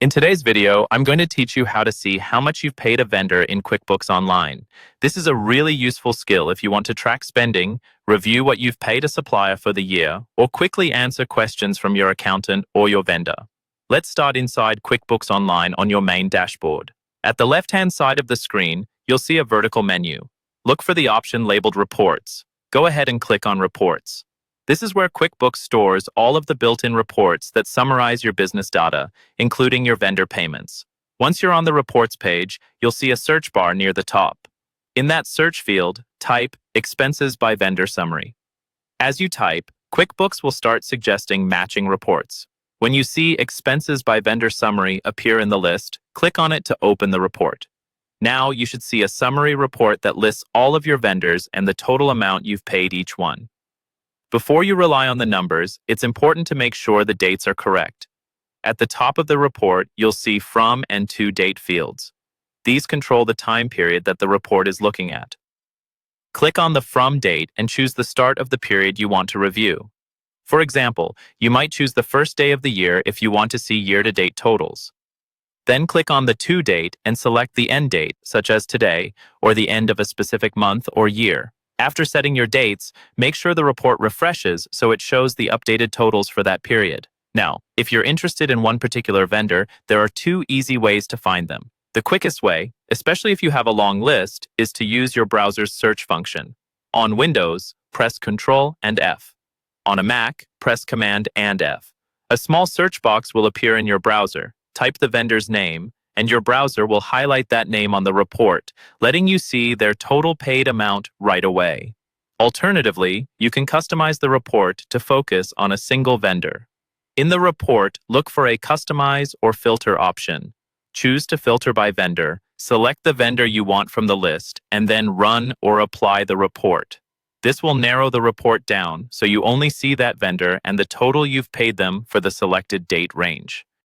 In today's video, I'm going to teach you how to see how much you've paid a vendor in QuickBooks Online. This is a really useful skill if you want to track spending, review what you've paid a supplier for the year, or quickly answer questions from your accountant or your vendor. Let's start inside QuickBooks Online on your main dashboard. At the left-hand side of the screen, you'll see a vertical menu. Look for the option labeled Reports. Go ahead and click on Reports. This is where QuickBooks stores all of the built-in reports that summarize your business data, including your vendor payments. Once you're on the Reports page, you'll see a search bar near the top. In that search field, type Expenses by Vendor Summary. As you type, QuickBooks will start suggesting matching reports. When you see Expenses by Vendor Summary appear in the list, click on it to open the report. Now you should see a summary report that lists all of your vendors and the total amount you've paid each one. Before you rely on the numbers, it's important to make sure the dates are correct. At the top of the report, you'll see From and To Date fields. These control the time period that the report is looking at. Click on the From date and choose the start of the period you want to review. For example, you might choose the first day of the year if you want to see year-to-date totals. Then click on the To date and select the end date, such as today, or the end of a specific month or year. After setting your dates, make sure the report refreshes so it shows the updated totals for that period. Now, if you're interested in one particular vendor, there are two easy ways to find them. The quickest way, especially if you have a long list, is to use your browser's search function. On Windows, press Ctrl and F. On a Mac, press Command and F. A small search box will appear in your browser. Type the vendor's name, and your browser will highlight that name on the report, letting you see their total paid amount right away. Alternatively, you can customize the report to focus on a single vendor. In the report, look for a Customize or Filter option. Choose to filter by vendor, select the vendor you want from the list, and then run or apply the report. This will narrow the report down so you only see that vendor and the total you've paid them for the selected date range.